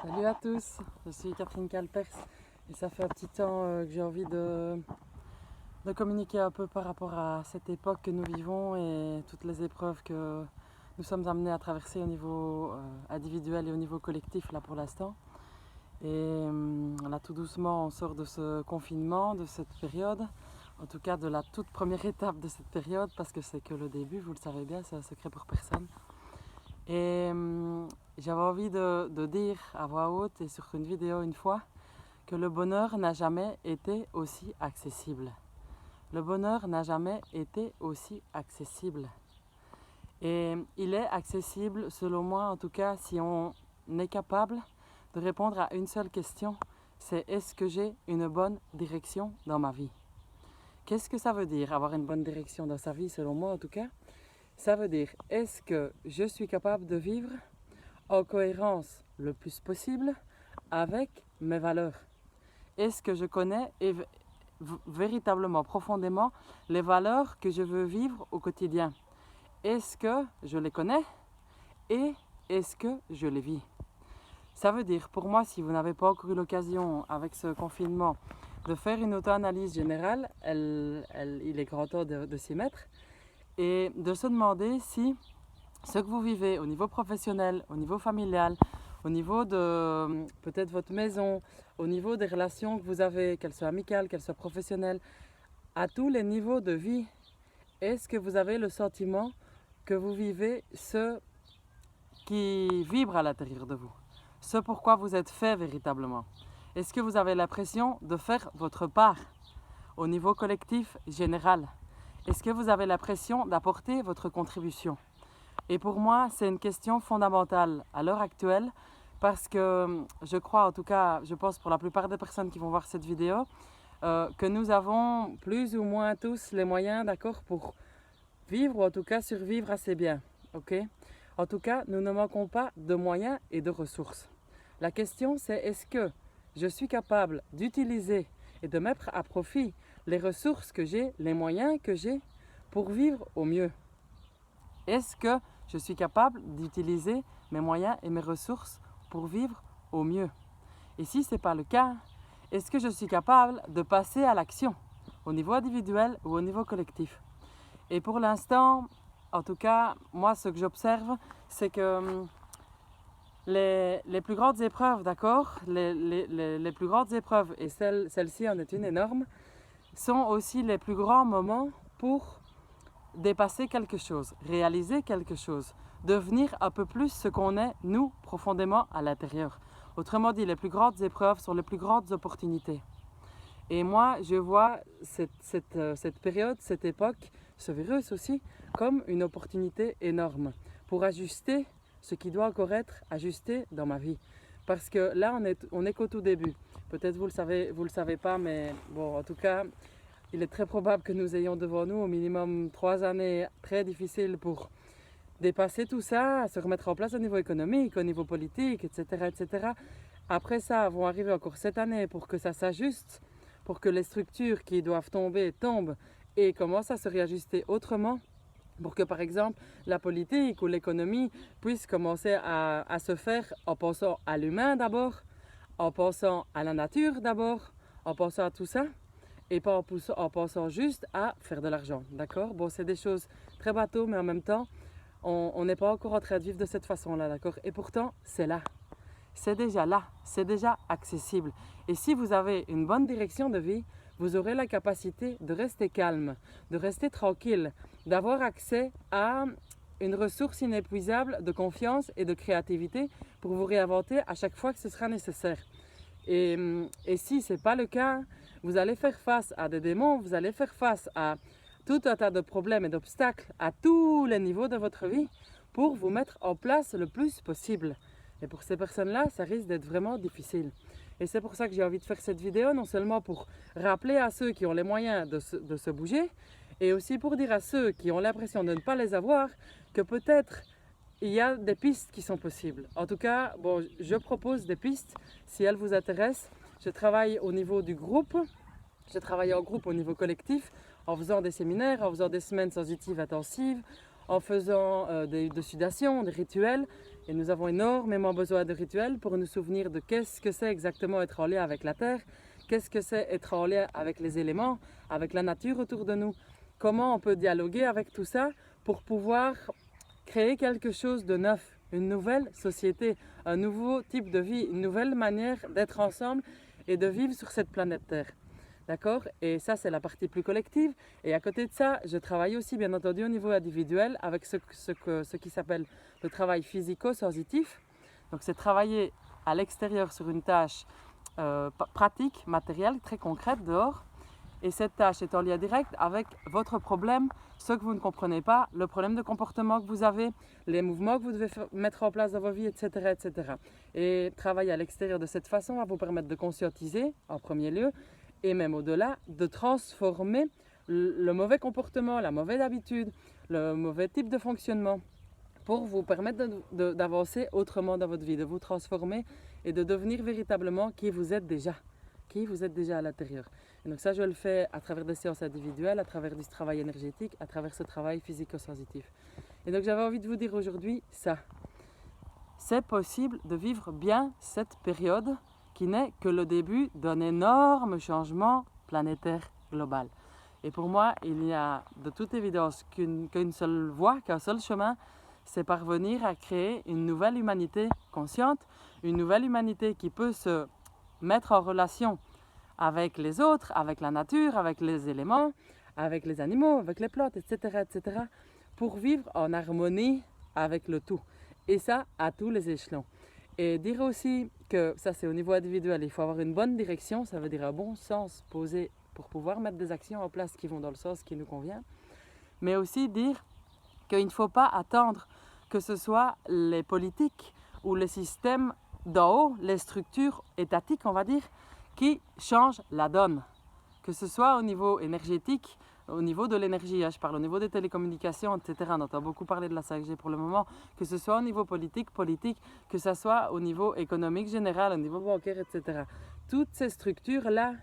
Salut à tous, je suis Catherine Calpers et ça fait un petit temps que j'ai envie de communiquer un peu par rapport à cette époque que nous vivons et toutes les épreuves que nous sommes amenés à traverser au niveau individuel et au niveau collectif là pour l'instant. Et là tout doucement on sort de ce confinement, de cette période, en tout cas de la toute première étape de cette période parce que c'est que le début, vous le savez bien, c'est un secret pour personne. Et j'avais envie de dire à voix haute et sur une vidéo une fois que le bonheur n'a jamais été aussi accessible. Le bonheur n'a jamais été aussi accessible. Et il est accessible, selon moi en tout cas, si on est capable de répondre à une seule question, c'est est-ce que j'ai une bonne direction dans ma vie? Qu'est-ce que ça veut dire avoir une bonne direction dans sa vie, selon moi en tout cas? Ça veut dire, est-ce que je suis capable de vivre en cohérence le plus possible avec mes valeurs? Est-ce que je connais véritablement, profondément, les valeurs que je veux vivre au quotidien? Est-ce que je les connais et est-ce que je les vis? Ça veut dire, pour moi, si vous n'avez pas encore eu l'occasion avec ce confinement de faire une auto-analyse générale, il est grand temps de s'y mettre et de se demander si ce que vous vivez au niveau professionnel, au niveau familial, au niveau de peut-être votre maison, au niveau des relations que vous avez, qu'elles soient amicales, qu'elles soient professionnelles, à tous les niveaux de vie, est-ce que vous avez le sentiment que vous vivez ce qui vibre à l'intérieur de vous, ce pourquoi vous êtes fait véritablement? Est-ce que vous avez l'impression de faire votre part au niveau collectif général? Est-ce que vous avez l'impression d'apporter votre contribution? Et pour moi, c'est une question fondamentale à l'heure actuelle parce que je crois, en tout cas, je pense pour la plupart des personnes qui vont voir cette vidéo, que nous avons plus ou moins tous les moyens, d'accord, pour vivre ou en tout cas survivre assez bien, ok? En tout cas, nous ne manquons pas de moyens et de ressources. La question, c'est est-ce que je suis capable d'utiliser et de mettre à profit les ressources que j'ai, les moyens que j'ai pour vivre au mieux? Est-ce que je suis capable d'utiliser mes moyens et mes ressources pour vivre au mieux? Et si ce n'est pas le cas, est-ce que je suis capable de passer à l'action au niveau individuel ou au niveau collectif? Et pour l'instant, en tout cas, moi ce que j'observe, c'est que les plus grandes épreuves, d'accord, les plus grandes épreuves, et celle-ci en est une énorme, sont aussi les plus grands moments pour dépasser quelque chose, réaliser quelque chose, devenir un peu plus ce qu'on est, nous, profondément à l'intérieur. Autrement dit, les plus grandes épreuves sont les plus grandes opportunités. Et moi, je vois cette période, cette époque, ce virus aussi, comme une opportunité énorme pour ajuster ce qui doit encore être ajusté dans ma vie. Parce que là, on est qu'au tout début. Peut-être vous le savez pas, mais bon, en tout cas, il est très probable que nous ayons devant nous au minimum 3 années très difficiles pour dépasser tout ça, se remettre en place au niveau économique, au niveau politique, etc., etc. Après ça, vont arriver encore 7 années pour que ça s'ajuste, pour que les structures qui doivent tomber tombent et commencent à se réajuster autrement, pour que par exemple la politique ou l'économie puisse commencer à se faire en pensant à l'humain d'abord, en pensant à la nature d'abord, en pensant à tout ça et pas en pensant juste à faire de l'argent, d'accord? Bon, c'est des choses très bateaux, mais en même temps, on n'est pas encore en train de vivre de cette façon-là, d'accord? Et pourtant, c'est là. C'est déjà là, c'est déjà accessible. Et si vous avez une bonne direction de vie, vous aurez la capacité de rester calme, de rester tranquille, d'avoir accès à une ressource inépuisable de confiance et de créativité pour vous réinventer à chaque fois que ce sera nécessaire. Et si ce n'est pas le cas, vous allez faire face à des démons, vous allez faire face à tout un tas de problèmes et d'obstacles à tous les niveaux de votre vie pour vous mettre en place le plus possible. Et pour ces personnes-là, ça risque d'être vraiment difficile. Et c'est pour ça que j'ai envie de faire cette vidéo, non seulement pour rappeler à ceux qui ont les moyens de se bouger, et aussi pour dire à ceux qui ont l'impression de ne pas les avoir, que peut-être il y a des pistes qui sont possibles. En tout cas, bon, je propose des pistes si elles vous intéressent. Je travaille au niveau du groupe, je travaille en groupe au niveau collectif, en faisant des séminaires, en faisant des semaines sensitives intensives, en faisant de sudation, des rituels. Et nous avons énormément besoin de rituels pour nous souvenir de qu'est-ce que c'est exactement être en lien avec la terre, qu'est-ce que c'est être en lien avec les éléments, avec la nature autour de nous. Comment on peut dialoguer avec tout ça pour pouvoir créer quelque chose de neuf, une nouvelle société, un nouveau type de vie, une nouvelle manière d'être ensemble et de vivre sur cette planète Terre. D'accord? Et ça, c'est la partie plus collective. Et à côté de ça, je travaille aussi, bien entendu, au niveau individuel avec ce qui s'appelle le travail physico-sensitif. Donc, c'est travailler à l'extérieur sur une tâche pratique, matérielle, très concrète, dehors. Et cette tâche est en lien direct avec votre problème, ce que vous ne comprenez pas, le problème de comportement que vous avez, les mouvements que vous devez mettre en place dans vos vies, etc., etc. Et travailler à l'extérieur de cette façon va vous permettre de conscientiser, en premier lieu, et même au-delà, de transformer le mauvais comportement, la mauvaise habitude, le mauvais type de fonctionnement, pour vous permettre d'avancer autrement dans votre vie, de vous transformer et de devenir véritablement qui vous êtes déjà à l'intérieur. Et donc ça, je le fais à travers des séances individuelles, à travers du travail énergétique, à travers ce travail physico-sensitif. Et donc j'avais envie de vous dire aujourd'hui ça. C'est possible de vivre bien cette période qui n'est que le début d'un énorme changement planétaire global. Et pour moi, il n'y a de toute évidence qu'une seule voie, qu'un seul chemin, c'est parvenir à créer une nouvelle humanité consciente, une nouvelle humanité qui peut se mettre en relation avec les autres, avec la nature, avec les éléments, avec les animaux, avec les plantes, etc., etc., pour vivre en harmonie avec le tout. Et ça, à tous les échelons. Et dire aussi que ça, c'est au niveau individuel, il faut avoir une bonne direction, ça veut dire un bon sens posé pour pouvoir mettre des actions en place qui vont dans le sens qui nous convient. Mais aussi dire qu'il ne faut pas attendre que ce soit les politiques ou les systèmes d'en haut, les structures étatiques, on va dire, qui changent la donne. Que ce soit au niveau énergétique, au niveau de l'énergie, je parle au niveau des télécommunications, etc. On entend beaucoup parler de la 5G pour le moment. Que ce soit au niveau politique, que ce soit au niveau économique général, au niveau bancaire, etc. Toutes ces structures-là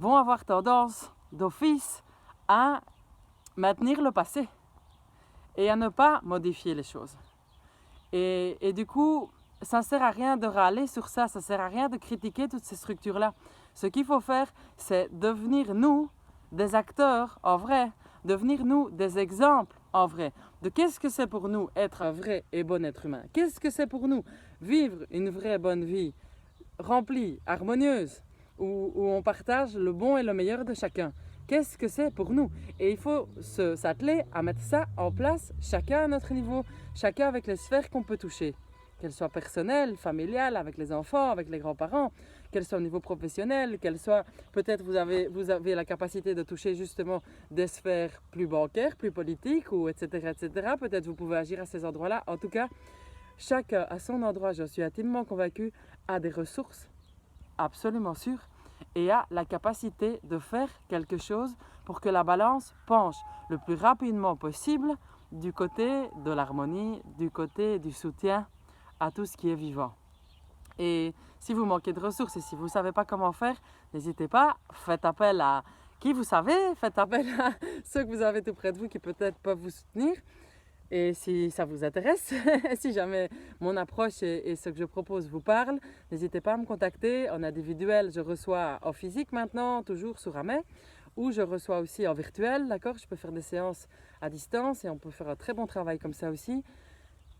vont avoir tendance d'office à maintenir le passé et à ne pas modifier les choses. Et du coup, ça ne sert à rien de râler sur ça, ça ne sert à rien de critiquer toutes ces structures-là. Ce qu'il faut faire, c'est devenir nous des acteurs en vrai, devenir nous des exemples en vrai, de qu'est-ce que c'est pour nous être un vrai et bon être humain, qu'est-ce que c'est pour nous vivre une vraie bonne vie, remplie, harmonieuse, où on partage le bon et le meilleur de chacun. Qu'est-ce que c'est pour nous? Et il faut s'atteler à mettre ça en place, chacun à notre niveau, chacun avec les sphères qu'on peut toucher. Qu'elles soient personnelles, familiales, avec les enfants, avec les grands-parents, qu'elles soient au niveau professionnel, qu'elles soient, peut-être vous avez la capacité de toucher justement des sphères plus bancaires, plus politiques, ou etc., etc. Peut-être vous pouvez agir à ces endroits-là. En tout cas, chacun à son endroit, je suis intimement convaincue, a des ressources absolument sûres et a la capacité de faire quelque chose pour que la balance penche le plus rapidement possible du côté de l'harmonie, du côté du soutien à tout ce qui est vivant. Et si vous manquez de ressources et si vous ne savez pas comment faire, n'hésitez pas, faites appel à qui vous savez, faites appel à ceux que vous avez tout près de vous qui peut-être peuvent vous soutenir. Et si ça vous intéresse, si jamais mon approche et ce que je propose vous parle, n'hésitez pas à me contacter. En individuel, je reçois en physique maintenant, toujours sur Amet, ou je reçois aussi en virtuel, d'accord? Je peux faire des séances à distance et on peut faire un très bon travail comme ça aussi.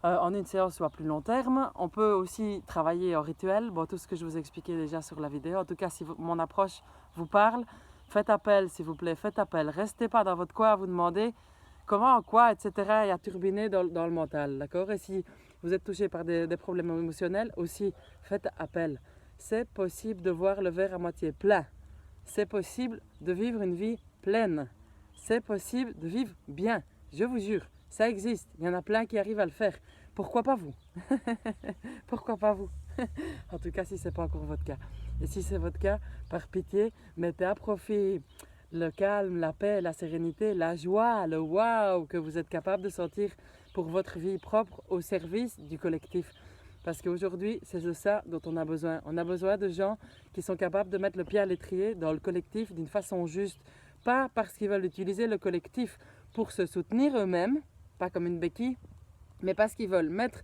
En une séance ou à plus long terme. On peut aussi travailler en rituel, bon, tout ce que je vous ai expliqué déjà sur la vidéo. En tout cas, si mon approche vous parle, faites appel s'il vous plaît, faites appel. Restez pas dans votre coin à vous demander comment, quoi, etc. et à turbiner dans le mental, d'accord? Et si vous êtes touché par des problèmes émotionnels, aussi faites appel. C'est possible de voir le verre à moitié plein. C'est possible de vivre une vie pleine. C'est possible de vivre bien, je vous jure. Ça existe, il y en a plein qui arrivent à le faire. Pourquoi pas vous? Pourquoi pas vous? En tout cas, si ce n'est pas encore votre cas. Et si c'est votre cas, par pitié, mettez à profit le calme, la paix, la sérénité, la joie, le waouh que vous êtes capable de sentir pour votre vie propre au service du collectif. Parce qu'aujourd'hui, c'est de ça dont on a besoin. On a besoin de gens qui sont capables de mettre le pied à l'étrier dans le collectif d'une façon juste. Pas parce qu'ils veulent utiliser le collectif pour se soutenir eux-mêmes, pas comme une béquille, mais parce qu'ils veulent mettre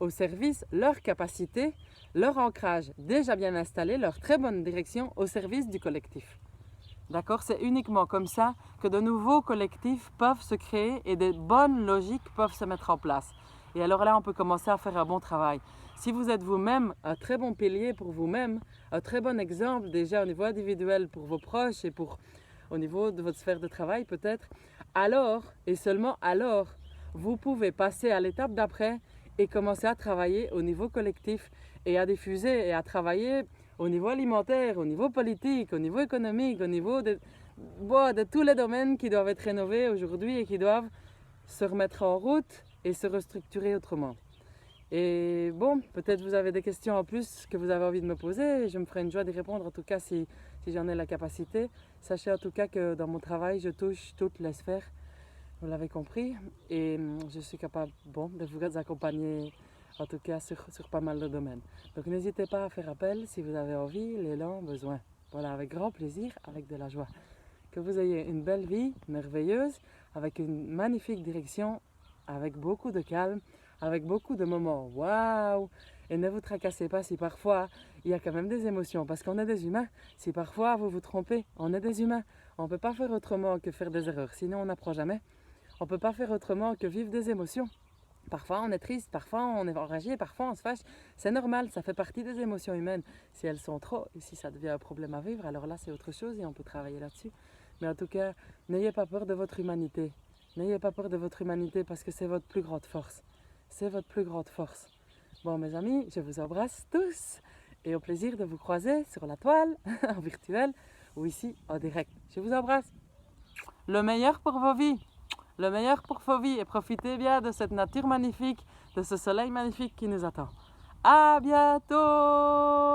au service leur capacité, leur ancrage déjà bien installé, leur très bonne direction au service du collectif. D'accord? C'est uniquement comme ça que de nouveaux collectifs peuvent se créer et des bonnes logiques peuvent se mettre en place. Et alors là, on peut commencer à faire un bon travail. Si vous êtes vous-même un très bon pilier pour vous-même, un très bon exemple déjà au niveau individuel pour vos proches et au niveau de votre sphère de travail peut-être, alors et seulement alors, vous pouvez passer à l'étape d'après et commencer à travailler au niveau collectif et à diffuser et à travailler au niveau alimentaire, au niveau politique, au niveau économique, au niveau de tous les domaines qui doivent être rénovés aujourd'hui et qui doivent se remettre en route et se restructurer autrement. Et bon, peut-être vous avez des questions en plus que vous avez envie de me poser et je me ferai une joie d'y répondre en tout cas si j'en ai la capacité. Sachez en tout cas que dans mon travail, je touche toutes les sphères, vous l'avez compris, et je suis capable de vous accompagner en tout cas sur pas mal de domaines. Donc n'hésitez pas à faire appel si vous avez envie, l'élan, besoin. Voilà, avec grand plaisir, avec de la joie. Que vous ayez une belle vie merveilleuse, avec une magnifique direction, avec beaucoup de calme, avec beaucoup de moments waouh. Et ne vous tracassez pas si parfois il y a quand même des émotions, parce qu'on est des humains. Si parfois vous vous trompez, on est des humains. On ne peut pas faire autrement que faire des erreurs, sinon on n'apprend jamais. On ne peut pas faire autrement que vivre des émotions. Parfois on est triste, parfois on est enragé, parfois on se fâche. C'est normal, ça fait partie des émotions humaines. Si elles sont trop, et si ça devient un problème à vivre, alors là c'est autre chose et on peut travailler là-dessus. Mais en tout cas, n'ayez pas peur de votre humanité. N'ayez pas peur de votre humanité parce que c'est votre plus grande force. C'est votre plus grande force. Bon mes amis, je vous embrasse tous et au plaisir de vous croiser sur la toile, en virtuel ou ici en direct. Je vous embrasse. Le meilleur pour vos vies. Le meilleur pour vos vies et profitez bien de cette nature magnifique, de ce soleil magnifique qui nous attend. À bientôt!